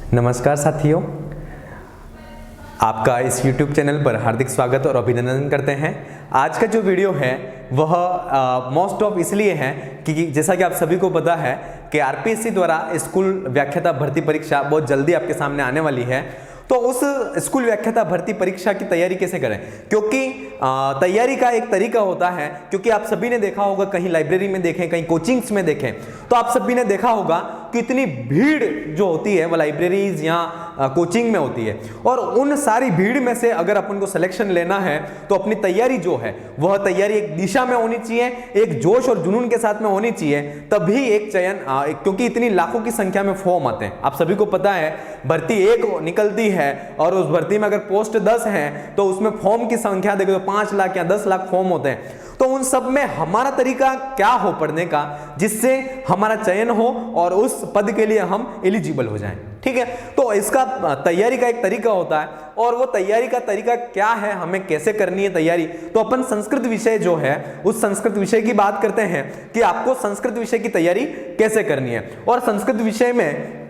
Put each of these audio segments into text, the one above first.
नमस्कार साथियों, आपका इस YouTube चैनल पर हार्दिक स्वागत और अभिनंदन करते हैं। आज का जो वीडियो है वह मोस्ट ऑफ इसलिए है कि जैसा कि आप सभी को पता है कि आरपीएससी द्वारा स्कूल व्याख्याता भर्ती परीक्षा बहुत जल्दी आपके सामने आने वाली है। तो उस स्कूल व्याख्याता भर्ती परीक्षा की तैयारी कैसे करें, क्योंकि तैयारी का एक तरीका होता है। क्योंकि आप सभी ने देखा होगा, कहीं लाइब्रेरी में देखें, कहीं कोचिंग्स में देखें, तो आप सभी ने देखा होगा कि इतनी भीड़ जो होती है वह लाइब्रेरीज या कोचिंग में होती है। और उन सारी भीड़ में से अगर अपन को सिलेक्शन लेना है तो अपनी तैयारी जो है वह तैयारी एक दिशा में होनी चाहिए, एक जोश और जुनून के साथ में होनी चाहिए, तभी एक चयन, क्योंकि इतनी लाखों की संख्या में फॉर्म आते हैं। आप सभी को पता है भर्ती एक निकलती है और उस भर्ती में अगर पोस्ट 10 है तो उसमें फॉर्म की संख्या देखो तो 5 लाख या 10 लाख फॉर्म होते हैं। तो उन सब में हमारा तरीका क्या हो पढ़ने का जिससे हमारा चयन हो और उस पद के लिए हम एलिजिबल हो जाएं। ठीक है, तो इसका तैयारी का एक तरीका होता है और वो तैयारी का तरीका क्या है, हमें कैसे करनी है तैयारी। तो अपन संस्कृत विषय जो है उस संस्कृत विषय की बात करते हैं कि आपको संस्कृत विषय की तैयारी कैसे करनी है। और संस्कृत विषय में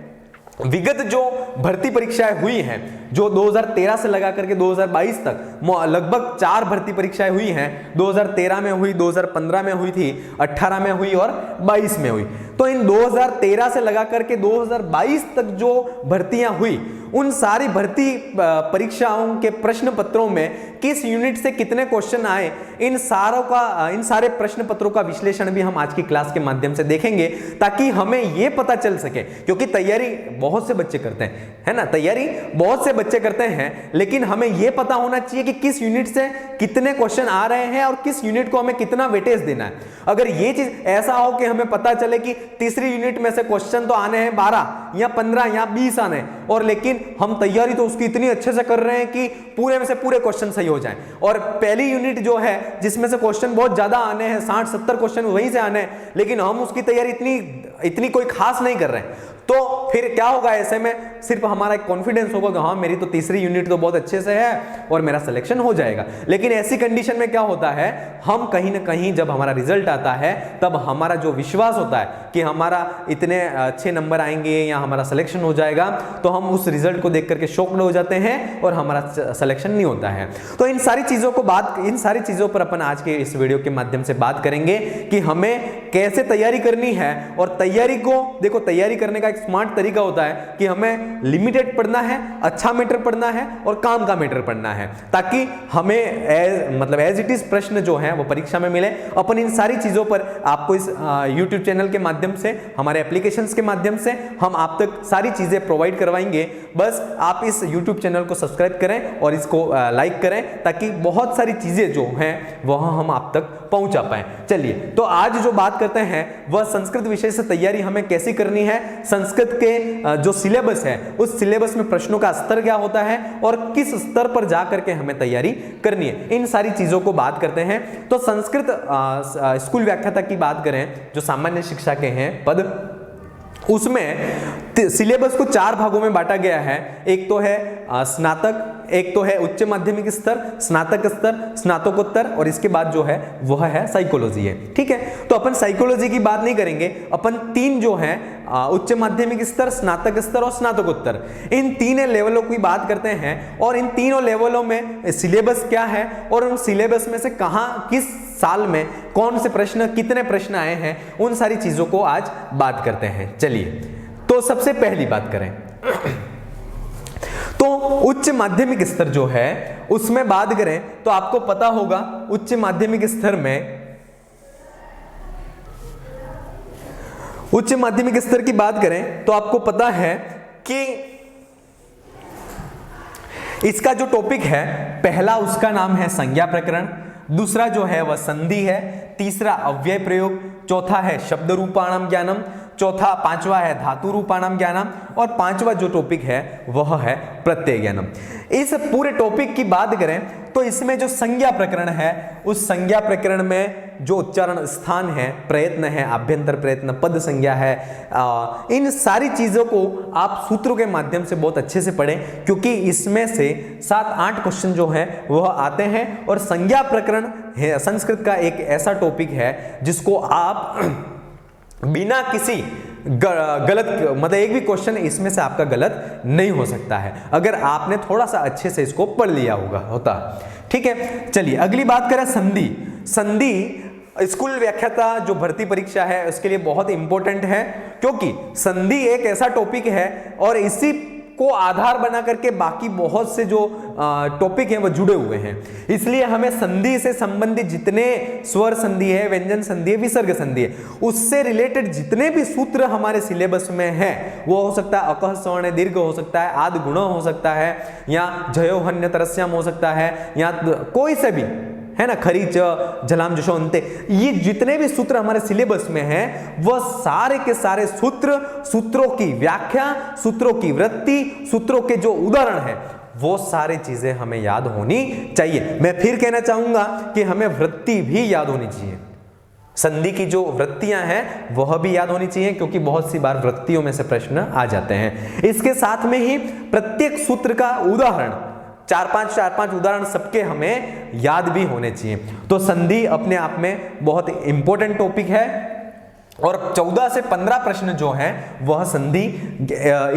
विगत जो भर्ती परीक्षाएं हुई हैं, जो 2013 से लगा करके 2022 तक लगभग 4 भर्ती परीक्षाएं हुई हैं। 2013 में हुई, 2015 में हुई थी, 18 में हुई और 22 में हुई। तो इन 2013 से लगा करके 2022 तक जो भर्तियां हुई, उन सारी भर्ती परीक्षाओं के प्रश्न पत्रों में किस यूनिट से कितने क्वेश्चन आए, इन सारे प्रश्न पत्रों का विश्लेषण भी हम आज की क्लास के माध्यम से देखेंगे, ताकि हमें यह पता चल सके। क्योंकि तैयारी बहुत से बच्चे करते हैं, है ना, तैयारी बहुत से बच्चे करते हैं, लेकिन हमें यह पता होना चाहिए कि किस यूनिट से कितने क्वेश्चन आ रहे हैं और किस यूनिट को हमें कितना वेटेज देना है। अगर यह चीज ऐसा हो कि हमें पता चले कि तीसरी यूनिट में से क्वेश्चन तो आने हैं 12 या 15 या 20 आने, और लेकिन हम तैयारी तो उसकी इतनी अच्छे से कर रहे हैं कि पूरे में से पूरे क्वेश्चन सही हो जाएं, और पहली यूनिट जो है जिसमें से क्वेश्चन बहुत ज्यादा आने हैं, 60-70 क्वेश्चन वहीं से आने हैं, लेकिन हम उसकी तैयारी इतनी कोई खास नहीं कर रहे हैं, तो फिर क्या होगा। ऐसे में सिर्फ हमारा एक कॉन्फिडेंस होगा कि हाँ मेरी तो तीसरी यूनिट तो बहुत अच्छे से है और मेरा सिलेक्शन हो जाएगा। लेकिन ऐसी कंडीशन में क्या होता है, हम कहीं ना कहीं जब हमारा रिजल्ट आता है तब हमारा जो विश्वास होता है कि हमारा इतने अच्छे नंबर आएंगे या हमारा सिलेक्शन हो जाएगा, तो हम उस रिजल्ट को देख करके शॉक्ड हो जाते हैं और हमारा सिलेक्शन नहीं होता है। तो इन सारी चीजों पर अपन आज के इस वीडियो के माध्यम से बात करेंगे कि हमें कैसे तैयारी करनी है। और तैयारी को देखो, तैयारी करने का स्मार्ट तरीका होता है कि हमें लिमिटेड पढ़ना है, अच्छा मैटर पढ़ना है और काम का मैटर पढ़ना है, ताकि हमें एज इट इज प्रश्न जो है वो परीक्षा में मिले। अपन इन सारी चीजों पर आपको इस YouTube चैनल के माध्यम से, हमारे एप्लीकेशंस के माध्यम से हम आप तक सारी चीजें प्रोवाइड करवाएंगे। बस आप इस YouTube चैनल को सब्सक्राइब करें और इसको लाइक करें, ताकि बहुत सारी चीजें जो हैं वह हम आप तक पहुंचा पाए। चलिए, तो आज जो बात करते हैं वह संस्कृत विषय से तैयारी हमें कैसी करनी है, संस्कृत के जो सिलेबस है उस सिलेबस में प्रश्नों का स्तर क्या होता है और किस स्तर पर जाकर के हमें तैयारी करनी है, इन सारी चीजों को बात करते हैं। तो संस्कृत स्कूल व्याख्याता की बात करें, जो सामान्य शिक्षा के हैं पद, उसमें सिलेबस को 4 भागों में बांटा गया है। एक तो है स्नातक, एक तो है उच्च माध्यमिक स्तर, स्नातक स्तर, स्नातकोत्तर, और इसके बाद जो है वह है साइकोलॉजी है। ठीक है, तो अपन साइकोलॉजी की बात नहीं करेंगे, अपन 3 जो है उच्च माध्यमिक स्तर, स्नातक स्तर और स्नातकोत्तर, इन 3 लेवलों की बात करते हैं। और इन तीनों लेवलों में सिलेबस क्या है और उन सिलेबस में से कहां किस साल में कौन से प्रश्न, कितने प्रश्न आए हैं, उन सारी चीजों को आज बात करते हैं। चलिए, तो सबसे पहली बात करें तो उच्च माध्यमिक स्तर जो है उसमें बात करें तो आपको पता होगा उच्च माध्यमिक स्तर की बात करें तो आपको पता है कि इसका जो टॉपिक है, पहला उसका नाम है संज्ञा प्रकरण, दूसरा जो है वह संधि है, तीसरा अव्यय प्रयोग, चौथा है शब्द रूपाणाम ज्ञानम, पांचवा है धातु रूपाणाम ज्ञानम, और 5वां जो टॉपिक है वह है प्रत्यय ज्ञानम। इस पूरे टॉपिक की बात करें तो इसमें जो संज्ञा प्रकरण है, उस संज्ञा प्रकरण में जो उच्चारण स्थान है, प्रयत्न है, आभ्यंतर प्रयत्न, पद संज्ञा है, इन सारी चीजों को आप सूत्रों के माध्यम से बहुत अच्छे से पढ़ें, क्योंकि इसमें से 7-8 क्वेश्चन जो है वह आते हैं। और संज्ञा प्रकरण है संस्कृत का एक ऐसा टॉपिक है जिसको आप बिना किसी गलत, मतलब एक भी क्वेश्चन इसमें से आपका गलत नहीं हो सकता है अगर आपने थोड़ा सा अच्छे से इसको पढ़ लिया होता। ठीक है, चलिए अगली बात करें संधि। संधि स्कूल व्याख्याता जो भर्ती परीक्षा है उसके लिए बहुत इंपॉर्टेंट है, क्योंकि संधि एक ऐसा टॉपिक है और इसी को आधार बना करके बाकी बहुत से जो टॉपिक हैं वो जुड़े हुए हैं। इसलिए हमें संधि से संबंधित जितने स्वर संधि है, व्यंजन संधि है, विसर्ग संधि है, उससे रिलेटेड जितने भी सूत्र हमारे सिलेबस में हैं, वो हो सकता है अकह सवर्ण दीर्घ हो सकता है, आदि गुण हो सकता है, या जयो हन्य तरस्याम हो सकता है, या कोई से भी है ना, खरीच झलाम जशो अंते, ये जितने भी सूत्र हमारे सिलेबस में हैं वह सारे के सारे सूत्र, सूत्रों की व्याख्या, सूत्रों की वृत्ति, सूत्रों के जो उदाहरण है, वो सारी चीजें हमें याद होनी चाहिए। मैं फिर कहना चाहूंगा कि हमें वृत्ति भी याद होनी चाहिए। संधि की जो वृत्तियां हैं वह भी याद होनी चाहिए, क्योंकि बहुत सी बार वृत्तियों में से प्रश्न आ जाते हैं। इसके साथ में ही प्रत्येक सूत्र का उदाहरण, चार पांच उदाहरण सबके हमें याद भी होने चाहिए। तो संधि अपने आप में बहुत इंपॉर्टेंट टॉपिक है और 14 से 15 प्रश्न जो हैं वह संधि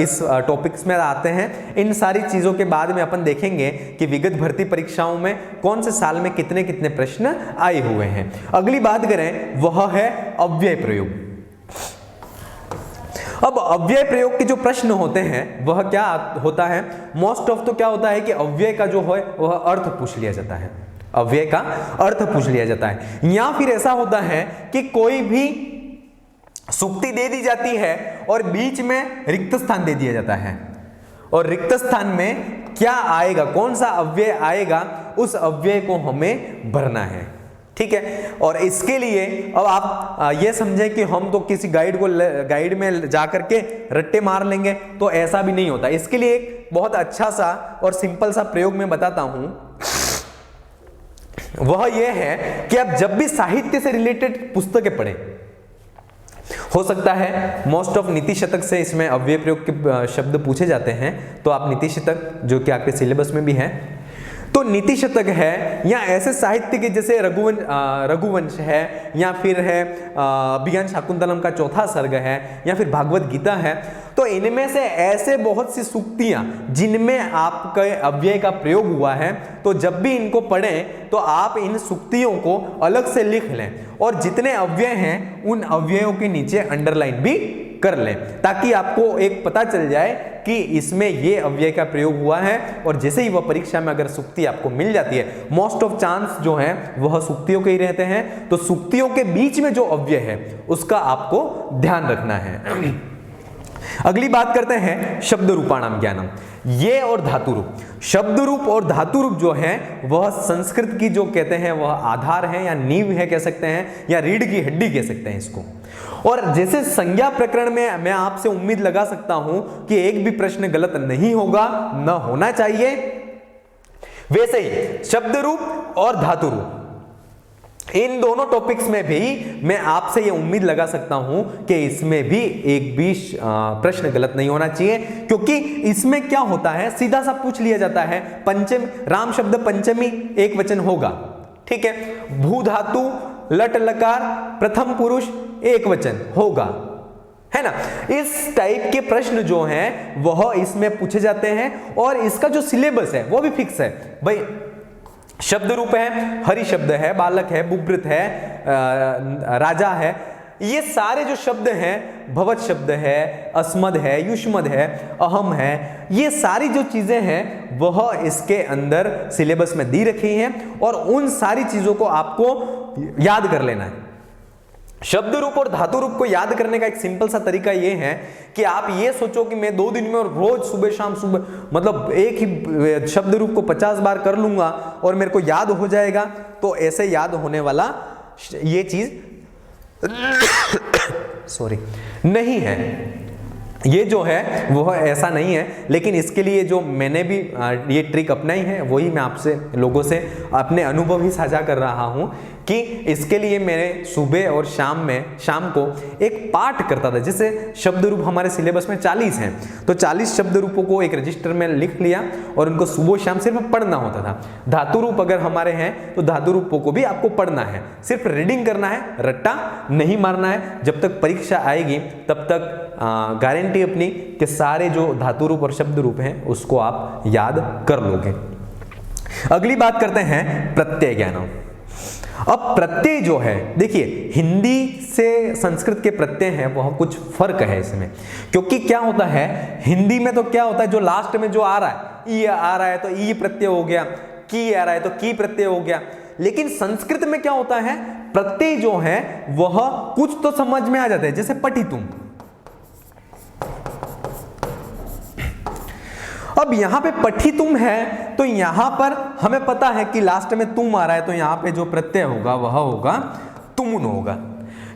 इस टॉपिक्स में आते हैं। इन सारी चीजों के बाद में अपन देखेंगे कि विगत भर्ती परीक्षाओं में कौन से साल में कितने कितने प्रश्न आए हुए हैं। अगली बात करें वह है अव्यय प्रयोग। अब अव्यय प्रयोग के जो प्रश्न होते हैं वह क्या होता है, मोस्ट ऑफ तो क्या होता है कि अव्यय का जो है वह अर्थ पूछ लिया जाता है, अव्यय का अर्थ पूछ लिया जाता है, या फिर ऐसा होता है कि कोई भी सुक्ति दे दी जाती है और बीच में रिक्त स्थान दे दिया जाता है, और रिक्त स्थान में क्या आएगा, कौन सा अव्यय आएगा, उस अव्यय को हमें भरना है। ठीक है, और इसके लिए अब आप ये समझें कि हम तो किसी गाइड में जाकर के रट्टे मार लेंगे, तो ऐसा भी नहीं होता। इसके लिए एक बहुत अच्छा सा और सिंपल सा प्रयोग मैं बताता हूं, वह यह है कि आप जब भी साहित्य से रिलेटेड पुस्तकें पढ़ें, हो सकता है मोस्ट ऑफ नीति शतक से इसमें अव्यय प्रयोग के शब्द पूछे जाते हैं, तो आप नीति शतक जो कि आपके सिलेबस में भी है, तो नीति शतक है, या ऐसे साहित्य के जैसे रघुवंश है, या फिर है अभिज्ञान शाकुंतलम का चौथा सर्ग है, या फिर भागवत गीता है, तो इनमें से ऐसे बहुत सी सूक्तियां जिनमें आपके अव्यय का प्रयोग हुआ है, तो जब भी इनको पढ़ें तो आप इन सूक्तियों को अलग से लिख लें और जितने अव्यय हैं उन अव्ययों के नीचे अंडरलाइन भी कर लें, ताकि आपको एक पता चल जाए कि इसमें ये अव्यय का प्रयोग हुआ है। और जैसे ही वह परीक्षा में अगर सूक्ति आपको मिल जाती है, मोस्ट ऑफ चांस जो है वह सूक्तियों के ही रहते हैं, तो सूक्तियों के बीच में जो अव्यय है उसका आपको ध्यान रखना है। अगली बात करते हैं शब्द रूपाणाम ज्ञानम। ये और धातु रूप, शब्द रूप और धातु रूप जो है वह संस्कृत की जो कहते हैं वह आधार है या नींव है कह सकते हैं, या रीढ़ की हड्डी कह सकते हैं इसको। और जैसे संज्ञा प्रकरण में मैं आपसे उम्मीद लगा सकता हूं कि एक भी प्रश्न गलत नहीं होगा, न होना चाहिए, वैसे ही शब्द रूप और धातु रूप, इन दोनों टॉपिक्स में भी मैं आपसे यह उम्मीद लगा सकता हूं कि इसमें भी एक भी प्रश्न गलत नहीं होना चाहिए, क्योंकि इसमें क्या होता है, सीधा सा पूछ लिया जाता है, पंचम राम शब्द पंचमी एक वचन होगा, ठीक है, भू धातु लट लकार प्रथम पुरुष एक वचन होगा, है ना। इस टाइप के प्रश्न जो हैं वह इसमें पूछे जाते हैं, और इसका जो सिलेबस है वो भी फिक्स है भाई। शब्द रूप है, हरि शब्द है, बालक है, बुभृत है, राजा है, ये सारे जो शब्द हैं, भवत शब्द है, अस्मद है, युष्मद है, अहम है, ये सारी जो चीजें हैं वह इसके अंदर सिलेबस में दी रखी हैं, और उन सारी चीजों को आपको याद कर लेना है। शब्द रूप और धातु रूप को याद करने का एक सिंपल सा तरीका यह है कि आप ये सोचो कि मैं 2 दिन में और रोज सुबह शाम सुबह मतलब एक ही शब्द रूप को 50 बार कर लूंगा और मेरे को याद हो जाएगा, तो ऐसे याद होने वाला ये चीज सॉरी नहीं है, ये जो है वह ऐसा नहीं है। लेकिन इसके लिए जो मैंने भी ये ट्रिक अपनाई है वही मैं आपसे लोगों से अपने अनुभव ही साझा कर रहा हूं कि इसके लिए मैंने सुबह और शाम को एक पाठ करता था। जैसे शब्द रूप हमारे सिलेबस में 40 हैं, तो 40 शब्द रूपों को एक रजिस्टर में लिख लिया और उनको सुबह शाम सिर्फ पढ़ना होता था। धातु रूप अगर हमारे हैं तो धातु रूपों को भी आपको पढ़ना है, सिर्फ रीडिंग करना है, रट्टा नहीं मारना है। जब तक परीक्षा आएगी तब तक गारंटी अपनी कि सारे जो धातु रूप और शब्द रूप हैं उसको आप याद कर लोगे। अगली बात करते हैं प्रत्यय ज्ञान। अब प्रत्यय जो है, देखिए हिंदी से संस्कृत के प्रत्यय हैं वह कुछ फर्क है इसमें, क्योंकि क्या होता है हिंदी में तो क्या होता है जो लास्ट में जो आ रहा है, ई आ रहा है तो ई प्रत्यय हो गया, की आ रहा है तो की प्रत्यय हो गया। लेकिन संस्कृत में क्या होता है, प्रत्यय जो है वह कुछ तो समझ में आ जाते हैं, जैसे पठितुम। अब यहां पे पठितुम है तो यहां पर हमें पता है कि लास्ट में तुम आ रहा है तो यहां पे जो प्रत्यय होगा वह होगा तुमुन होगा।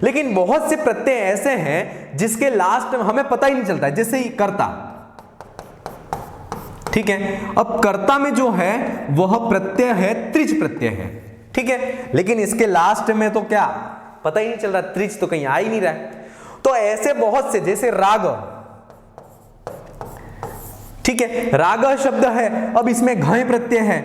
लेकिन बहुत से प्रत्यय ऐसे हैं जिसके लास्ट में हमें पता ही नहीं चलता है, जैसे ही कर्ता, ठीक है। अब कर्ता में जो है वह प्रत्यय है त्रिच प्रत्यय है, ठीक है, लेकिन इसके लास्ट में तो क्या पता ही नहीं चल रहा, त्रिच तो कहीं आ ही नहीं रहा है। तो ऐसे बहुत से, जैसे राग, ठीक है, राग शब्द है, अब इसमें घय प्रत्यय है,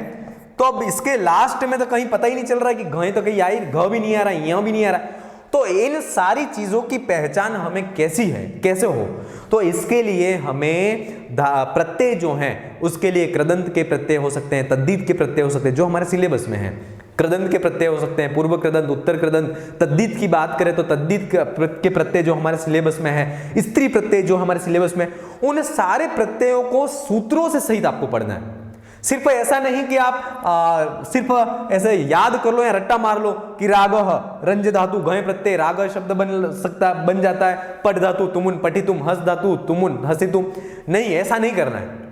तो अब इसके लास्ट में तो कहीं पता ही नहीं चल रहा है कि घय तो कहीं आई, घ भी नहीं आ रहा है, यहां भी नहीं आ रहा है। तो इन सारी चीजों की पहचान हमें कैसी है, कैसे हो, तो इसके लिए हमें प्रत्यय जो हैं उसके लिए कृदंत के प्रत्यय हो सकते हैं, तद्धित के प्रत्यय हो सकते हैं जो हमारे सिलेबस में है। कृदंत के प्रत्यय हो सकते हैं, पूर्व कृदंत, उत्तर कृदंत। तद्धित की बात करें तो तद्धित के प्रत्यय जो हमारे सिलेबस में है, स्त्री प्रत्यय जो हमारे सिलेबस में, उन सारे प्रत्ययों को सूत्रों से सहित आपको पढ़ना है। सिर्फ ऐसा नहीं कि आप सिर्फ ऐसे याद कर लो या रट्टा मार लो कि रागः, रंज धातु घय प्रत्यय, राग शब्द बन जाता है, पट धातु तुमुन, पठितुम, हस धातु तुमुन, हसितुम। नहीं, ऐसा नहीं करना है।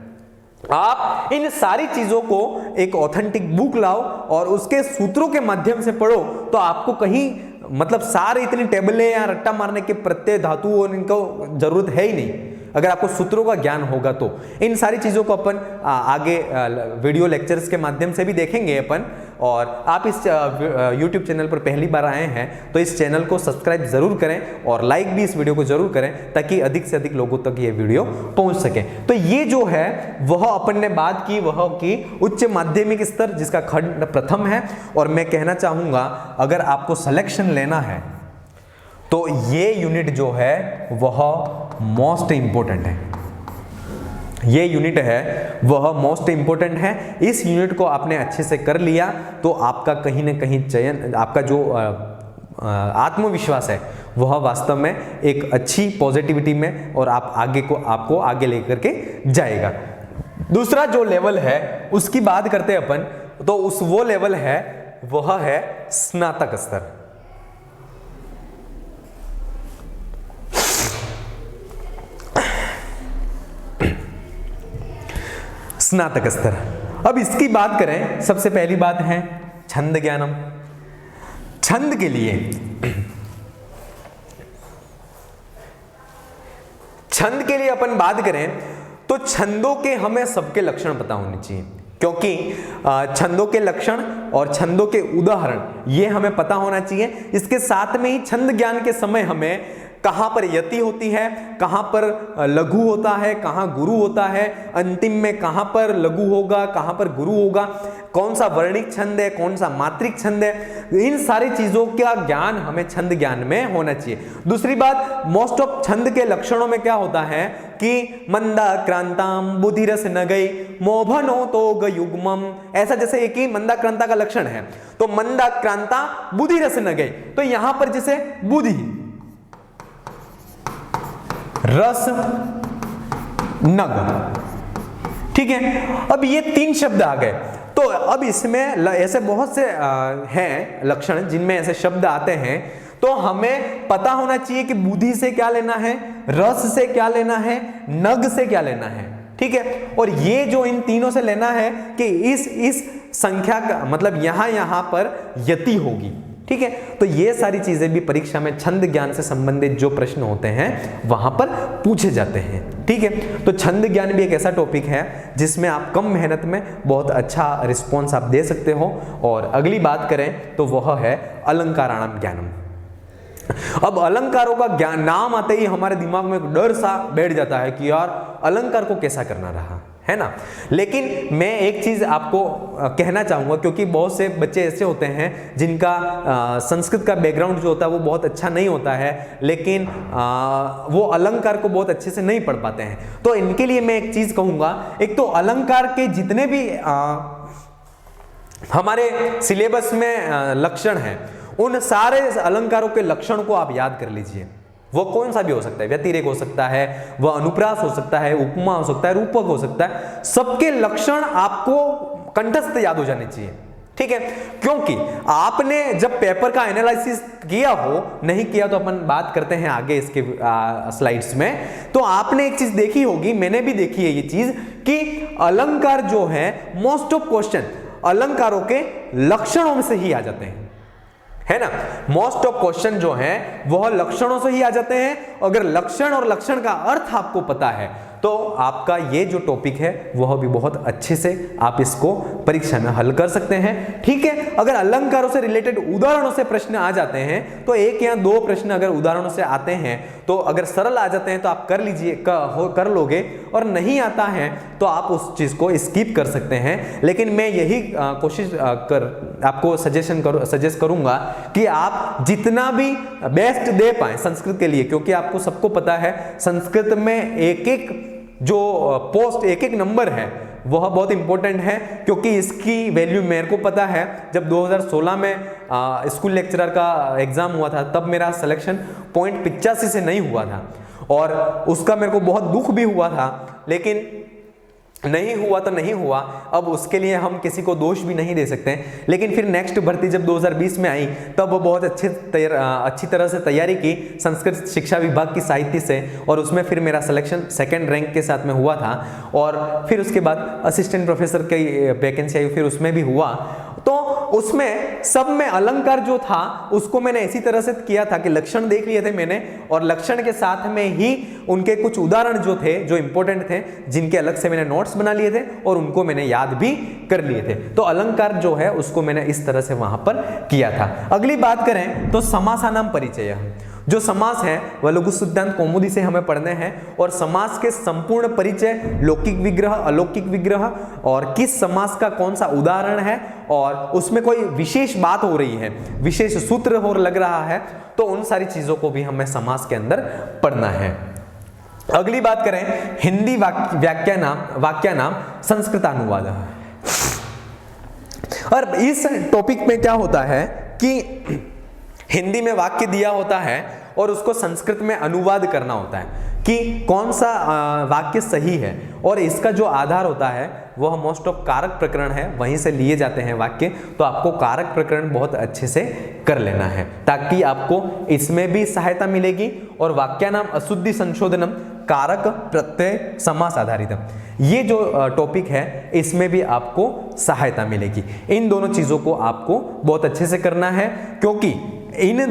आप इन सारी चीजों को एक ऑथेंटिक बुक लाओ और उसके सूत्रों के माध्यम से पढ़ो, तो आपको कहीं मतलब सारे इतनी टेबलें या रट्टा मारने के प्रत्यय धातु और इनको जरूरत है ही नहीं। अगर आपको सूत्रों का ज्ञान होगा तो इन सारी चीजों को अपन आगे वीडियो लेक्चर्स के माध्यम से भी देखेंगे अपन। और आप इस यूट्यूब चैनल पर पहली बार आए हैं तो इस चैनल को सब्सक्राइब जरूर करें और लाइक भी इस वीडियो को जरूर करें, ताकि अधिक से अधिक लोगों तक ये वीडियो पहुंच सके। तो ये जो है वह अपन ने बात की, वह की उच्च माध्यमिक स्तर जिसका खंड प्रथम है। और मैं कहना चाहूंगा अगर आपको सिलेक्शन लेना है तो ये यूनिट जो है वह मोस्ट इंपॉर्टेंट है, ये यूनिट है वह मोस्ट इंपॉर्टेंट है। इस यूनिट को आपने अच्छे से कर लिया तो आपका कहीं ना कहीं चयन, आपका जो आत्मविश्वास है वह वास्तव में एक अच्छी पॉजिटिविटी में और आप आगे को आपको आगे लेकर के जाएगा। दूसरा जो लेवल है उसकी बात करते हैं अपन, तो उस वो लेवल है वह है स्नातक स्तर। स्नातक स्तर। अब इसकी बात करें, सबसे पहली बात है छंद ज्ञानम। छंद के लिए, छंद के लिए अपन बात करें तो छंदों के हमें सबके लक्षण पता होने चाहिए, क्योंकि छंदों के लक्षण और छंदों के उदाहरण ये हमें पता होना चाहिए। इसके साथ में ही छंद ज्ञान के समय हमें कहां पर यति होती है, कहां पर लघु होता है, कहां गुरु होता है, अंतिम में कहां पर लघु होगा, कहां पर गुरु होगा, कौन सा वर्णिक छंद है, कौन सा मात्रिक छंद है, इन सारी चीजों का ज्ञान हमें छंद ज्ञान में होना चाहिए। दूसरी बात, मोस्ट ऑफ छंद के लक्षणों में क्या होता है कि मंदाक्रांताम बुधिरस न गई मोभनो तो गयुग्मम, ऐसा जैसे एक ही मंदाक्रांता का लक्षण है तो मंदाक्रांता बुधिरस न गई, तो यहां पर जैसे बुधि, रस, नग, ठीक है। अब ये तीन शब्द आ गए, तो अब इसमें ऐसे बहुत से हैं लक्षण जिनमें ऐसे शब्द आते हैं, तो हमें पता होना चाहिए कि बुद्धि से क्या लेना है, रस से क्या लेना है, नग से क्या लेना है, ठीक है। और ये जो इन तीनों से लेना है कि इस संख्या का मतलब यहां पर यति होगी, ठीक है। तो ये सारी चीजें भी परीक्षा में छंद ज्ञान से संबंधित जो प्रश्न होते हैं वहां पर पूछे जाते हैं। ठीक है। तो छंद ज्ञान भी एक ऐसा टॉपिक है जिसमें आप कम मेहनत में बहुत अच्छा रिस्पॉन्स आप दे सकते हो। और अगली बात करें तो वह है अलंकाराणाम ज्ञानम। अब अलंकारों का ज्ञान नाम आते ही हमारे दिमाग में एक डर सा बैठ जाता है कि यार अलंकार को कैसा करना रहा है ना। लेकिन मैं एक चीज आपको कहना चाहूंगा, क्योंकि बहुत से बच्चे ऐसे होते हैं जिनका संस्कृत का बैकग्राउंड जो होता है वो बहुत अच्छा नहीं होता है, लेकिन वो अलंकार को बहुत अच्छे से नहीं पढ़ पाते हैं। तो इनके लिए मैं एक चीज कहूंगा, एक तो अलंकार के जितने भी हमारे सिलेबस में लक्षण हैं, उन सारे अलंकारों के लक्षण को आप याद कर लीजिए। वो कौन सा भी हो सकता है, व्यतिरेक हो सकता है, वह अनुप्रास हो सकता है, उपमा हो सकता है, रूपक हो सकता है, सबके लक्षण आपको कंठस्थ याद हो जाने चाहिए, ठीक है। क्योंकि आपने जब पेपर का एनालिसिस किया हो, नहीं किया तो अपन बात करते हैं आगे इसके स्लाइड्स में, तो आपने एक चीज देखी होगी, मैंने भी देखी है ये चीज, कि अलंकार जो है मोस्ट ऑफ क्वेश्चन अलंकारों के लक्षणों में से ही आ जाते हैं, है ना। मोस्ट ऑफ क्वेश्चन जो हैं वह लक्षणों से ही आ जाते हैं। अगर लक्षण और लक्षण का अर्थ आपको पता है तो आपका ये जो टॉपिक है वह भी बहुत अच्छे से आप इसको परीक्षा में हल कर सकते हैं, ठीक है। अगर अलंकारों से रिलेटेड उदाहरणों से प्रश्न आ जाते हैं तो एक या दो प्रश्न अगर उदाहरणों से आते हैं तो अगर सरल आ जाते हैं तो आप कर लीजिए, कर लोगे, और नहीं आता है तो आप उस चीज को स्किप कर सकते हैं। लेकिन मैं यही कोशिश आपको सजेस्ट करूंगा कि आप जितना भी बेस्ट दे पाए संस्कृत के लिए, क्योंकि आपको सबको पता है संस्कृत में एक एक जो पोस्ट एक एक नंबर है वह बहुत इंपॉर्टेंट है, क्योंकि इसकी वैल्यू मेरे को पता है। जब 2016 में स्कूल लेक्चरर का एग्जाम हुआ था तब मेरा सिलेक्शन 0.85 से नहीं हुआ था, और उसका मेरे को बहुत दुख भी हुआ था, लेकिन नहीं हुआ तो नहीं हुआ, अब उसके लिए हम किसी को दोष भी नहीं दे सकते। लेकिन फिर नेक्स्ट भर्ती जब 2020 में आई तब बहुत अच्छी तरह से तैयारी की संस्कृत शिक्षा विभाग की साहित्य से, और उसमें फिर मेरा सिलेक्शन सेकंड रैंक के साथ में हुआ था। और फिर उसके बाद असिस्टेंट प्रोफेसर की वैकेंसी आई, फिर उसमें भी हुआ। तो उसमें सब में अलंकार जो था उसको मैंने इसी तरह से किया था कि लक्षण देख लिए थे मैंने, और लक्षण के साथ में ही उनके कुछ उदाहरण जो थे जो इंपॉर्टेंट थे, जिनके अलग से मैंने नोट्स बना लिए थे और उनको मैंने याद भी कर लिए थे। तो अलंकार जो है उसको मैंने इस तरह से वहां पर किया था। अगली बात करें तो समासानाम परिचय, जो समास है वह लघु सिद्धांत कौमुदी से हमें पढ़ने हैं, और समास के संपूर्ण परिचय, लौकिक विग्रह, अलौकिक विग्रह, और किस समास का कौन सा उदाहरण है, और उसमें कोई विशेष बात हो रही है, विशेष सूत्र हो लग रहा है, तो उन सारी चीजों को भी हमें समास के अंदर पढ़ना है। अगली बात करें हिंदी वाक्य नाम संस्कृतानुवाद। और इस टॉपिक में क्या होता है कि हिंदी में वाक्य दिया होता है और उसको संस्कृत में अनुवाद करना होता है कि कौन सा वाक्य सही है, और इसका जो आधार होता है वह मोस्ट ऑफ कारक प्रकरण है, वहीं से लिए जाते हैं वाक्य। तो आपको कारक प्रकरण बहुत अच्छे से कर लेना है ताकि आपको इसमें भी सहायता मिलेगी। और वाक्यानाम अशुद्धि संशोधनम कारक प्रत्यय समास आधारित, ये जो टॉपिक है इसमें भी आपको सहायता मिलेगी। इन दोनों चीजों को आपको बहुत अच्छे से करना है, क्योंकि ये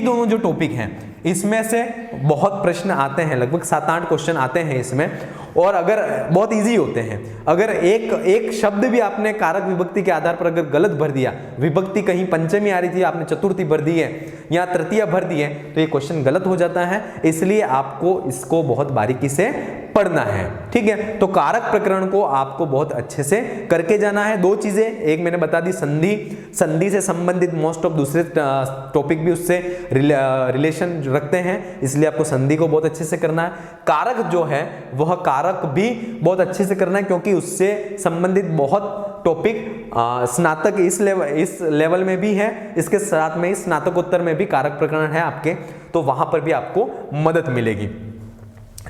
दोनों जो टॉपिक हैं इसमें से बहुत प्रश्न आते हैं, लगभग 7-8 क्वेश्चन आते हैं इसमें, और अगर बहुत इजी होते हैं। अगर एक शब्द भी आपने कारक विभक्ति के आधार पर अगर गलत भर दिया, विभक्ति कहीं पंचमी आ रही थी आपने चतुर्थी भर दी है या तृतीया भर दी है, तो ये क्वेश्चन गलत हो जाता है। इसलिए आपको इसको बहुत बारीकी से पढ़ना है, ठीक है। तो कारक प्रकरण को आपको बहुत अच्छे से करके जाना है। दो चीजें, एक मैंने बता दी संधि से संबंधित मोस्ट ऑफ दूसरे टॉपिक भी उससे रिलेशन रखते हैं, इसलिए आपको संधि को बहुत अच्छे से करना है। कारक जो है वह कारक भी बहुत अच्छे से करना है, क्योंकि उससे संबंधित बहुत टॉपिक स्नातक इस लेवल में भी है, इसके साथ में स्नातकोत्तर में भी कारक प्रकरण है आपके, तो वहां पर भी आपको मदद मिलेगी।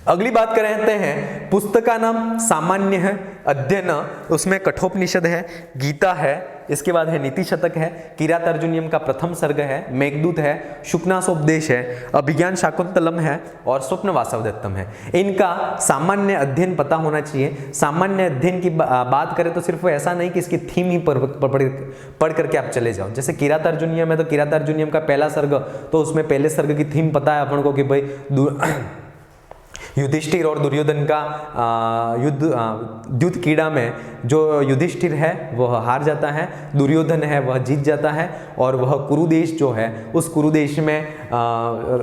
अगली बात करते हैं पुस्तका नाम सामान्य है अध्ययन, उसमें कठोपनिषद है, गीता है, इसके बाद है नीति शतक है, किरातार्जुनीयम का प्रथम सर्ग है, मेघदूत है, शुकनासोपदेश है, अभिज्ञान शाकुंतलम है और स्वप्न वासवदत्तम है। इनका सामान्य अध्ययन पता होना चाहिए। सामान्य अध्ययन की बात करें तो सिर्फ ऐसा नहीं कि इसकी थीम ही पढ़ करके आप चले जाओ। जैसे किरातार्जुनीयम है तो किरातार्जुनीयम का पहला सर्ग, तो उसमें पहले सर्ग की थीम पता है अपन को कि भाई युधिष्ठिर और दुर्योधन का युद्ध क्रीड़ा में जो युधिष्ठिर है वह हार जाता है, दुर्योधन है वह जीत जाता है और वह कुरुदेश जो है उस कुरुदेश में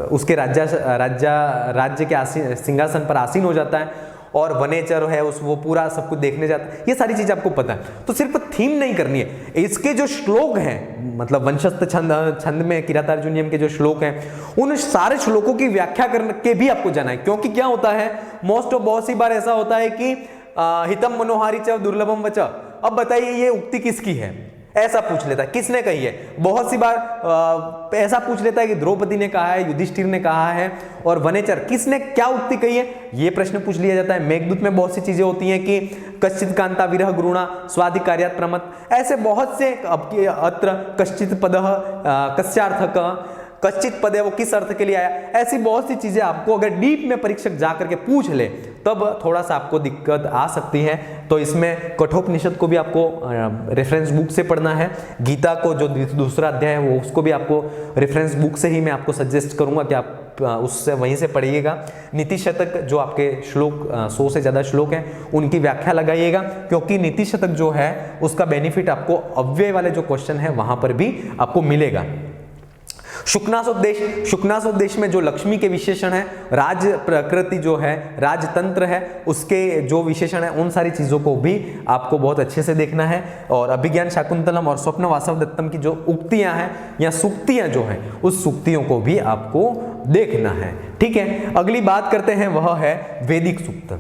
उसके राज्य के सिंहासन पर आसीन हो जाता है और वनेचर है उस वो पूरा सब कुछ देखने जाता है। ये सारी चीज आपको पता है, तो सिर्फ थीम नहीं करनी है, इसके जो श्लोक हैं मतलब वंशस्थ छंद में किरातार्जुनीयम के जो श्लोक हैं उन सारे श्लोकों की व्याख्या करके भी आपको जाना है। क्योंकि क्या होता है बहुत सी बार ऐसा होता है कि हितम मनोहारी च दुर्लभम वच, अब बताइए ये उक्ति किसकी है, ऐसा पूछ लेता है, किसने कही है। बहुत सी बार ऐसा पूछ लेता है कि द्रौपदी ने कहा है, युधिष्ठिर ने कहा है, और वनेचर किसने क्या उक्ति कही है, ये प्रश्न पूछ लिया जाता है। मेघदूत में बहुत सी चीजें होती हैं कि कश्चित कांता विरह गुरुणा स्वाधिकार्यात् प्रमत, ऐसे बहुत से अत्र कश्चित पदः कस्यार्थक, कश्चित पद है वो किस अर्थ के लिए आया, ऐसी बहुत सी चीजें आपको अगर डीप में परीक्षक जा करके पूछ ले तब थोड़ा सा आपको दिक्कत आ सकती है। तो इसमें कठोपनिषद को भी आपको रेफरेंस बुक से पढ़ना है, गीता को जो दूसरा अध्याय है वो उसको भी आपको रेफरेंस बुक से ही मैं आपको सजेस्ट करूंगा कि आप उससे वहीं से पढ़िएगा। नीति शतक जो आपके श्लोक 100 से ज्यादा श्लोक हैं उनकी व्याख्या लगाइएगा, क्योंकि नीति शतक जो है उसका बेनिफिट आपको अव्यय वाले जो क्वेश्चन है वहां पर भी आपको मिलेगा। शुक्नासोपदेश में जो लक्ष्मी के विशेषण है, राज प्रकृति जो है, राजतंत्र है, उसके जो विशेषण है उन सारी चीजों को भी आपको बहुत अच्छे से देखना है। और अभिज्ञान शाकुंतलम और स्वप्न वासव दत्तम की जो उक्तियां हैं या सूक्तियां जो हैं उस सूक्तियों को भी आपको देखना है। ठीक है, अगली बात करते हैं वह है वैदिक सूक्त।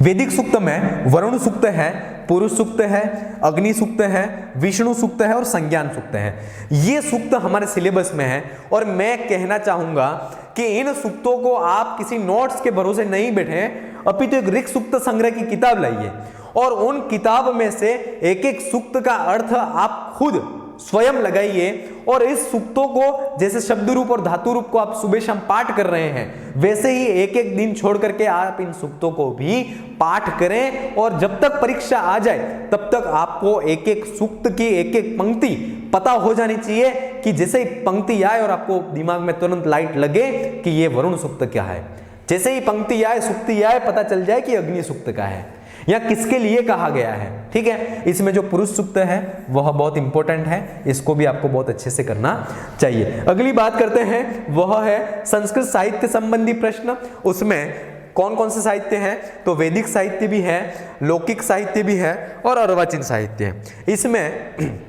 वैदिक सूक्त में वरुण सूक्त है, पुरुष सूक्त है, अग्नि सूक्त है, विष्णु सूक्त है और संज्ञान सूक्त है। ये सूक्त हमारे सिलेबस में है और मैं कहना चाहूंगा कि इन सूक्तों को आप किसी नोट्स के भरोसे नहीं बैठे, अपितु एक ऋक् सूक्त संग्रह की किताब लाइए और उन किताब में से एक एक सूक्त का अर्थ आप खुद स्वयं लगाइए और इस सूक्तों को जैसे शब्द रूप और धातु रूप को आप सुबह शाम पाठ कर रहे हैं वैसे ही एक एक दिन छोड़ करके आप इन सूक्तों को भी पाठ करें और जब तक परीक्षा आ जाए तब तक आपको एक एक सूक्त की एक एक पंक्ति पता हो जानी चाहिए कि जैसे ही पंक्ति आए और आपको दिमाग में तुरंत लाइट लगे कि ये वरुण सूक्त क्या है, जैसे ही पंक्ति आए सूक्ति आए पता चल जाए कि अग्नि सूक्त का है या किसके लिए कहा गया है। ठीक है, इसमें जो पुरुष सूक्त है वह बहुत इंपॉर्टेंट है, इसको भी आपको बहुत अच्छे से करना चाहिए। अगली बात करते हैं वह है संस्कृत साहित्य संबंधी प्रश्न। उसमें कौन कौन से साहित्य हैं, तो वैदिक साहित्य भी है, लौकिक साहित्य भी है और अर्वाचीन साहित्य है। इसमें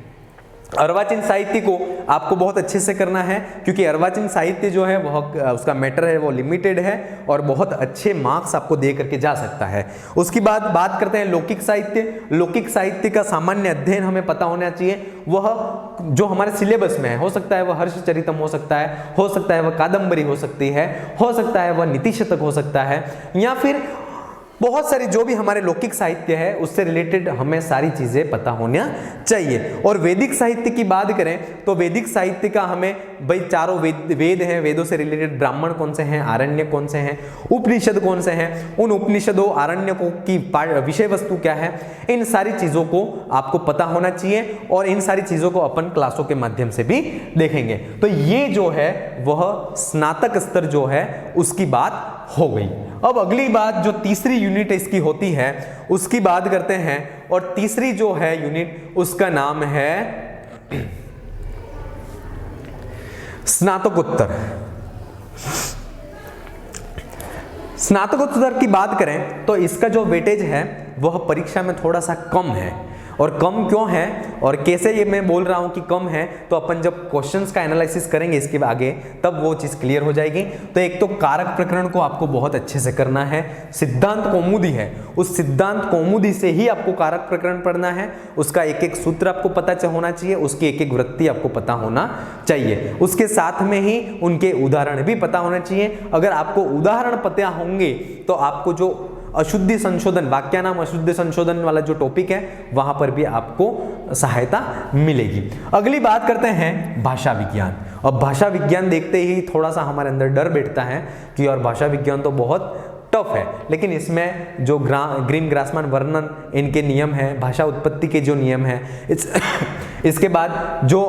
अर्वाचीन साहित्य को आपको बहुत अच्छे से करना है क्योंकि अर्वाचीन साहित्य जो है वह उसका मैटर है वो लिमिटेड है और बहुत अच्छे मार्क्स आपको दे करके जा सकता है। उसकी बाद बात करते हैं लौकिक साहित्य। लौकिक साहित्य का सामान्य अध्ययन हमें पता होना चाहिए, वह जो हमारे सिलेबस में है, हो सकता है वह हर्षचरितम हो सकता है वह कादम्बरी हो सकती है, हो सकता है वह नीति शतक हो सकता है, या फिर बहुत सारी जो भी हमारे लौकिक साहित्य है उससे रिलेटेड हमें सारी चीजें पता होना चाहिए। और वैदिक साहित्य की बात करें तो वैदिक साहित्य का हमें भाई चारों वेद हैं, वेदों से रिलेटेड ब्राह्मण कौन से हैं, आरण्य कौन से हैं, उपनिषद कौन से हैं, उन उपनिषदों आरण्यकों की विषय वस्तु क्या है, इन सारी चीजों को आपको पता होना चाहिए और इन सारी चीजों को अपन क्लासों के माध्यम से भी देखेंगे। तो ये जो है वह स्नातक स्तर जो है उसकी बात हो गई। अब अगली बात जो तीसरी यूनिट इसकी होती है उसकी बात करते हैं और तीसरी जो है यूनिट उसका नाम है स्नातकोत्तर। स्नातकोत्तर की बात करें तो इसका जो वेटेज है वह परीक्षा में थोड़ा सा कम है। और कम क्यों है और कैसे ये मैं बोल रहा हूं कि कम है, तो अपन जब क्वेश्चंस का एनालिसिस करेंगे इसके आगे तब वो चीज क्लियर हो जाएगी। तो एक तो कारक प्रकरण को आपको बहुत अच्छे से करना है, सिद्धांत कौमुदी है उस सिद्धांत कौमुदी से ही आपको कारक प्रकरण पढ़ना है, उसका एक एक सूत्र आपको पता होना चाहिए, उसकी एक एक वृत्ति आपको पता होना चाहिए, उसके साथ में ही उनके उदाहरण भी पता होना चाहिए। अगर आपको उदाहरण पता होंगे तो आपको जो अशुद्धि संशोधन, वाक्या नाम अशुद्धि संशोधन वाला जो टॉपिक है वहां पर भी आपको सहायता मिलेगी। अगली बात करते हैं भाषा विज्ञान। अब भाषा विज्ञान देखते ही थोड़ा सा हमारे अंदर डर बैठता है कि और भाषा विज्ञान तो बहुत टफ है, लेकिन इसमें जो ग्रीन ग्रासमैन वर्णन इनके नियम है, भाषा उत्पत्ति के जो नियम है, इसके बाद जो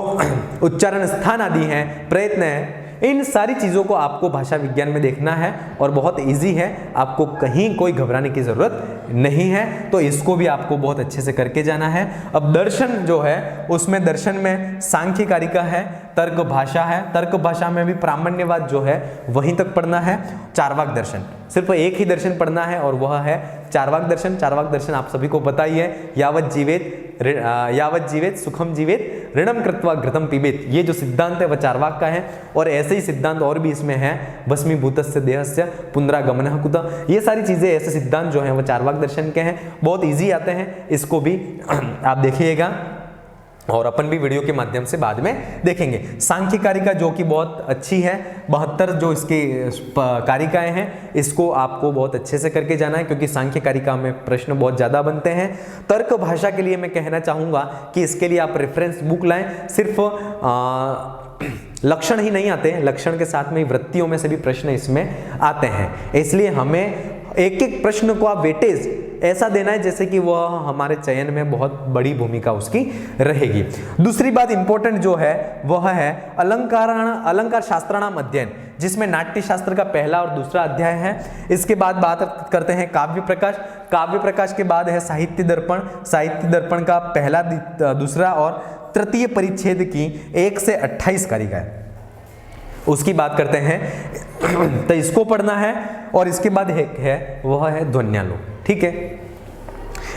उच्चारण स्थान आदि हैं, प्रयत्न है, इन सारी चीज़ों को आपको भाषा विज्ञान में देखना है और बहुत इजी है, आपको कहीं कोई घबराने की ज़रूरत नहीं है। तो इसको भी आपको बहुत अच्छे से करके जाना है। अब दर्शन जो है उसमें दर्शन में सांख्य कारिका है, तर्क भाषा है, तर्क भाषा में भी प्रामाण्यवाद जो है वहीं तक पढ़ना है। चारवाक दर्शन, सिर्फ एक ही दर्शन पढ़ना है और वह है चारवाक दर्शन। चारवाक दर्शन आप सभी को पता ही है, यावत जीवेत सुखम जीवेत ऋणम कृत्वा घृतम पीबेत, ये जो सिद्धांत है वह चारवाक का है। और ऐसे ही सिद्धांत और भी इसमें है, भस्मीभूतस्य देहस्य पुनरागमनः कुतः, ये सारी चीजें ऐसे सिद्धांत जो हैं वो चारवाक दर्शन के हैं, बहुत इजी आते हैं, इसको भी आप देखिएगा और अपन भी वीडियो के माध्यम से बाद में देखेंगे। सांख्य कारिका जो कि बहुत अच्छी है, 72 जो इसकी कारिकाएं हैं, इसको आपको बहुत अच्छे से करके जाना है क्योंकि सांख्य कारिका में प्रश्न बहुत ज़्यादा बनते हैं। तर्क भाषा के लिए मैं कहना चाहूँगा कि इसके लिए आप रेफरेंस बुक लाएं। सिर्फ लक्षण ही नहीं आते हैं, लक्षण के साथ में वृत्तियों में से भी प्रश्न इसमें आते हैं, इसलिए हमें एक एक प्रश्न को आप वेटेज ऐसा देना है जैसे कि वह हमारे चयन में बहुत बड़ी भूमिका उसकी रहेगी। दूसरी बात इंपॉर्टेंट जो है वह है अलंकार शास्त्राणाम अध्ययन, जिसमें नाट्य शास्त्र का पहला और दूसरा अध्याय है। इसके बाद बात करते हैं काव्य प्रकाश। काव्य प्रकाश के बाद है साहित्य दर्पण। साहित्य दर्पण का पहला, दूसरा और तृतीय परिच्छेद की 1 से 28 कारिकाएं, उसकी बात करते हैं, तो इसको पढ़ना है। और इसके बाद है वह है ध्वन्यालोक, ठीक है,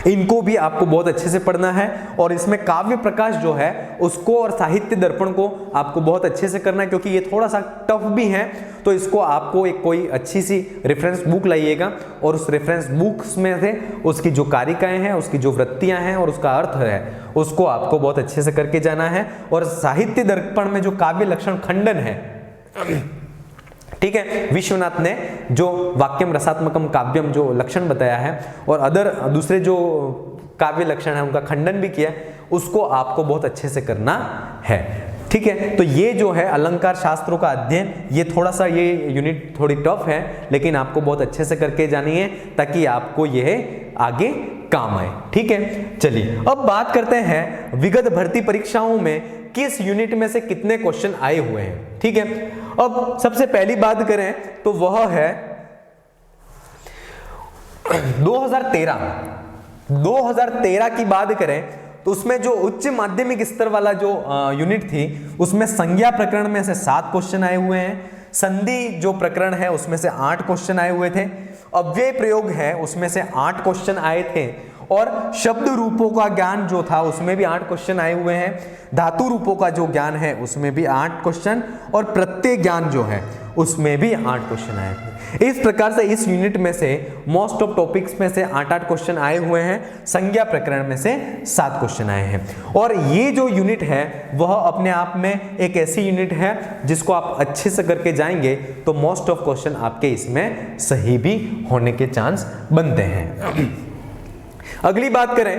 इनको भी आपको बहुत अच्छे से पढ़ना है। और इसमें काव्य प्रकाश जो है उसको और साहित्य दर्पण को आपको बहुत अच्छे से करना है क्योंकि ये थोड़ा सा टफ भी है, तो इसको आपको एक कोई अच्छी सी रेफरेंस बुक लाइएगा और उस रेफरेंस बुक्स में से उसकी जो कारिकाएं हैं, उसकी जो वृत्तियां हैं और उसका अर्थ है, उसको आपको बहुत अच्छे से करके जाना है। और साहित्य दर्पण में जो काव्य लक्षण खंडन है, ठीक है, विश्वनाथ ने जो वाक्यम रसात्मकम काव्यम जो लक्षण बताया है और दूसरे जो काव्य लक्षण है उनका खंडन भी किया, उसको आपको बहुत अच्छे से करना है, ठीक है। तो ये जो है अलंकार शास्त्रों का अध्ययन, ये थोड़ा सा ये यूनिट थोड़ी टफ है, लेकिन आपको बहुत अच्छे से करके जानी है ताकि आपको यह आगे काम आए, ठीक है। चलिए अब बात करते हैं विगत भर्ती परीक्षाओं में किस यूनिट में से कितने क्वेश्चन आए हुए हैं, ठीक है। अब सबसे पहली बात करें तो वह है 2013 की बात करें तो उसमें जो उच्च माध्यमिक स्तर वाला जो यूनिट थी उसमें संज्ञा प्रकरण में से 7 क्वेश्चन आए हुए हैं। संधि जो प्रकरण है उसमें से 8 क्वेश्चन आए हुए थे। अव्यय प्रयोग है उसमें से 8 क्वेश्चन आए थे। और शब्द रूपों का ज्ञान जो था उसमें भी 8 क्वेश्चन आए हुए हैं। धातु रूपों का जो ज्ञान है उसमें भी 8 क्वेश्चन और प्रत्यय ज्ञान जो है उसमें भी 8 क्वेश्चन आए थे। इस प्रकार से इस यूनिट में से मोस्ट ऑफ टॉपिक्स में से 8-8 क्वेश्चन आए हुए हैं। संज्ञा प्रकरण में से 7 क्वेश्चन आए हैं। और ये जो यूनिट है वह अपने आप में एक ऐसी यूनिट है जिसको आप अच्छे से करके जाएंगे तो मोस्ट ऑफ क्वेश्चन आपके इसमें सही भी होने के चांस बनते हैं। अगली बात करें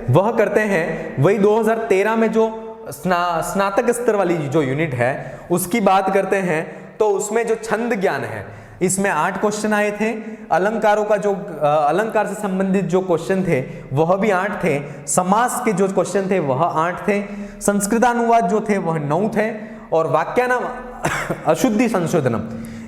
वह करते हैं वही 2013 में जो स्नातक स्तर वाली जो यूनिट है उसकी बात करते हैं। तो उसमें जो छंद ज्ञान है इसमें 8 क्वेश्चन आए थे। अलंकारों का जो अलंकार से संबंधित जो क्वेश्चन थे वह भी 8 थे। समास के जो क्वेश्चन थे वह 8 थे। संस्कृतानुवाद जो थे वह 9 थे। और वाक्यानाम अशुद्धि संशोधनम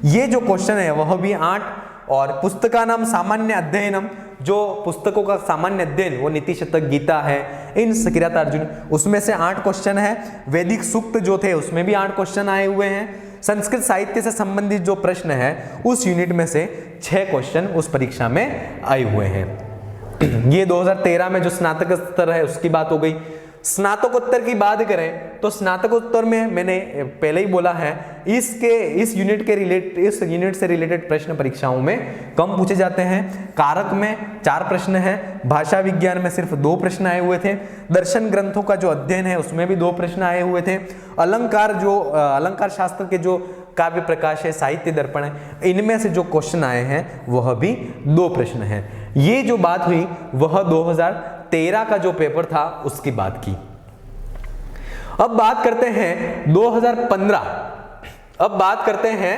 ये जो क्वेश्चन है वह भी 8। और पुस्तकानाम सामान्य अध्ययनम जो पुस्तकों का सामान्य अध्ययन वो नीति शतक गीता है इन किरात अर्जुन उसमें से 8 क्वेश्चन है। वैदिक सूक्त जो थे उसमें भी 8 क्वेश्चन आए हुए हैं। संस्कृत साहित्य से संबंधित जो प्रश्न है उस यूनिट में से 6 क्वेश्चन उस परीक्षा में आए हुए हैं। ये 2013 में जो स्नातक स्तर है उसकी बात हो गई। स्नातकोत्तर की बात करें तो स्नातकोत्तर में मैंने पहले ही बोला है इस यूनिट से रिलेटेड प्रश्न परीक्षाओं में कम पूछे जाते हैं। कारक में 4 प्रश्न हैं। भाषा विज्ञान में सिर्फ 2 प्रश्न आए हुए थे। दर्शन ग्रंथों का जो अध्ययन है उसमें भी 2 प्रश्न आए हुए थे। अलंकार शास्त्र के जो काव्य प्रकाश है साहित्य दर्पण है इनमें से जो क्वेश्चन आए हैं वह भी 2 प्रश्न हैं। ये जो बात हुई वह 2013 का जो पेपर था उसकी बात की। अब बात करते हैं 2015। अब बात करते हैं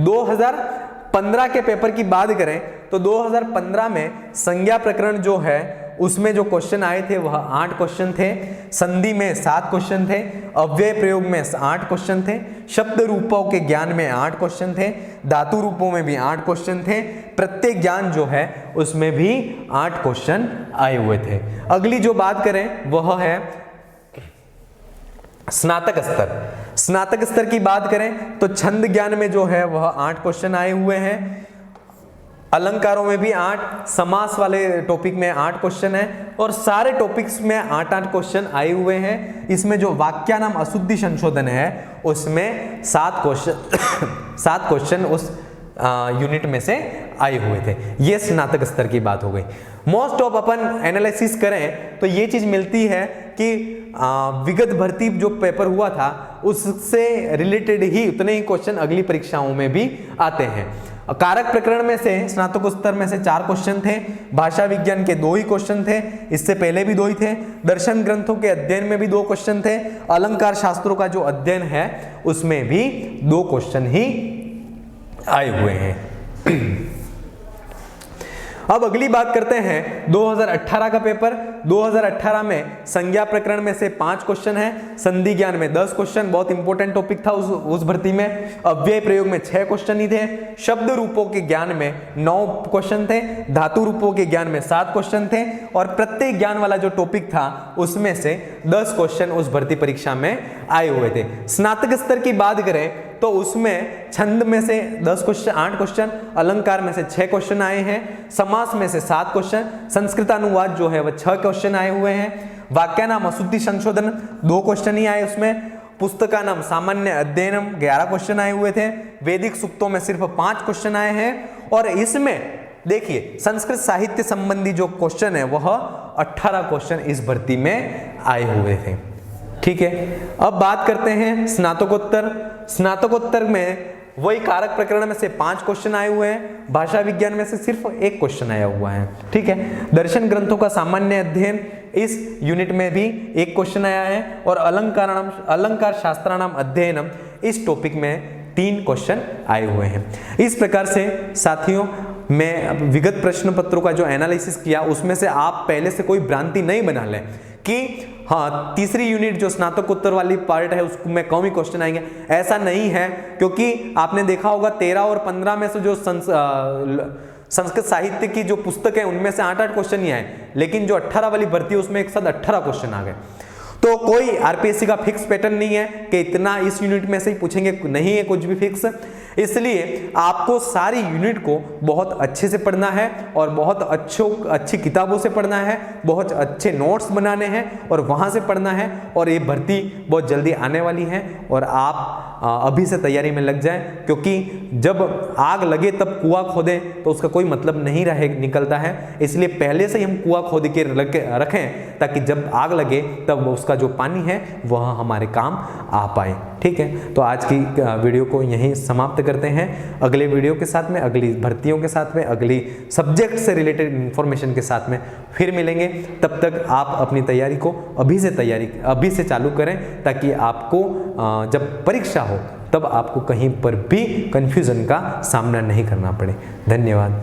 2015 के पेपर की बात करें तो 2015 में संज्ञा प्रकरण जो है उसमें जो क्वेश्चन आए थे वह 8 क्वेश्चन थे, संधि में 7 क्वेश्चन थे, अव्यय प्रयोग में 8 क्वेश्चन थे, शब्द रूपों के ज्ञान में 8 क्वेश्चन थे, धातु रूपों में भी 8 क्वेश्चन थे, प्रत्येक ज्ञान जो है उसमें भी 8 क्वेश्चन आए हुए थे। अगली जो बात करें वह है स्नातक स्तर। स्नातक स्तर की बात करें तो छंद ज्ञान में जो है वह 8 क्वेश्चन आए हुए हैं, अलंकारों में भी 8, समास वाले टॉपिक में 8 क्वेश्चन है और सारे टॉपिक्स में 8-8 क्वेश्चन आए हुए हैं। इसमें जो वाक्यानाम अशुद्धि संशोधन है उसमें 7 क्वेश्चन उस यूनिट में से आए हुए थे। ये स्नातक स्तर की बात हो गई। मोस्ट ऑफ अपन एनालिसिस करें तो ये चीज मिलती है कि विगत भर्ती जो पेपर हुआ था उससे रिलेटेड ही उतने ही क्वेश्चन अगली परीक्षाओं में भी आते हैं। कारक प्रकरण में से स्नातकोत्तर में से 4 क्वेश्चन थे, भाषा विज्ञान के 2 ही क्वेश्चन थे, इससे पहले भी 2 ही थे, दर्शन ग्रंथों के अध्ययन में भी 2 क्वेश्चन थे, अलंकार शास्त्रों का जो अध्ययन है उसमें भी 2 क्वेश्चन ही आए हुए हैं। अब अगली बात करते हैं 2018 का पेपर। 2018 में संज्ञा प्रकरण में से 5 क्वेश्चन है, संधि ज्ञान में 10 क्वेश्चन, बहुत इंपॉर्टेंट टॉपिक था उस भर्ती में। अव्यय प्रयोग में 6 क्वेश्चन ही थे, शब्द रूपों के ज्ञान में 9 क्वेश्चन थे, धातु रूपों के ज्ञान में 7 क्वेश्चन थे और प्रत्येक ज्ञान वाला जो टॉपिक था उसमें से 10 क्वेश्चन उस भर्ती परीक्षा में आए हुए थे। स्नातक स्तर की बात करें तो उसमें छंद में से 8 क्वेश्चन, अलंकार में से 6 क्वेश्चन आए हैं, समास में से 7 क्वेश्चन, संस्कृतानुवाद जो है वह 6 क्वेश्चन आए हुए हैं, वाक्यानाम अशुद्धि संशोधन 2 क्वेश्चन ही आए उसमें, पुस्तकानाम सामान्य अध्ययनम 11 क्वेश्चन आए हुए थे, वैदिक सूक्तों में सिर्फ 5 क्वेश्चन आए हैं और इसमें देखिए संस्कृत साहित्य संबंधी जो क्वेश्चन है वह 18 क्वेश्चन इस भर्ती में आए हुए थे। ठीक है, अब बात करते हैं स्नातकोत्तर। स्नातकोत्तर में वही कारक प्रकरण में से 5 क्वेश्चन आए हुए हैं, भाषा विज्ञान में से सिर्फ 1 क्वेश्चन आया हुआ है। ठीक है, दर्शन ग्रंथों का सामान्य अध्ययन इस यूनिट में भी 1 क्वेश्चन आया है और अलंकार शास्त्राणाम अध्ययनम इस टॉपिक में 3 क्वेश्चन आए हुए हैं। इस प्रकार से साथियों मैं विगत प्रश्न पत्रों का जो एनालिसिस किया उसमें से आप पहले से कोई भ्रांति नहीं बना लें कि हाँ तीसरी यूनिट जो स्नातकोत्तर वाली पार्ट है उसमें कम ही क्वेश्चन आएंगे, ऐसा नहीं है। क्योंकि आपने देखा होगा 13 और 15 में से जो संस्कृत साहित्य की जो पुस्तक है उनमें से 8-8 क्वेश्चन ही आए, लेकिन जो 18 वाली भर्ती है उसमें एक साथ 18 क्वेश्चन आ गए। तो कोई आरपीएससी का फिक्स पैटर्न नहीं है कि इतना इस यूनिट में से ही पूछेंगे, नहीं है कुछ भी फिक्स। इसलिए आपको सारी यूनिट को बहुत अच्छे से पढ़ना है और बहुत अच्छी किताबों से पढ़ना है, बहुत अच्छे नोट्स बनाने हैं और वहाँ से पढ़ना है। और ये भर्ती बहुत जल्दी आने वाली है और आप अभी से तैयारी में लग जाएं, क्योंकि जब आग लगे तब कुआं खोदें तो उसका कोई मतलब नहीं निकलता है। इसलिए पहले से ही हम कुआं खोद के रखें ताकि जब आग लगे तब उसका जो पानी है वह हमारे काम आ पाए। ठीक है, तो आज की वीडियो को यहीं समाप्त करते हैं। अगले वीडियो के साथ में, अगली भर्तियों के साथ में, अगली सब्जेक्ट से रिलेटेड इंफॉर्मेशन के साथ में फिर मिलेंगे। तब तक आप अपनी तैयारी को अभी से चालू करें ताकि आपको जब परीक्षा हो तब आपको कहीं पर भी कंफ्यूजन का सामना नहीं करना पड़े। धन्यवाद।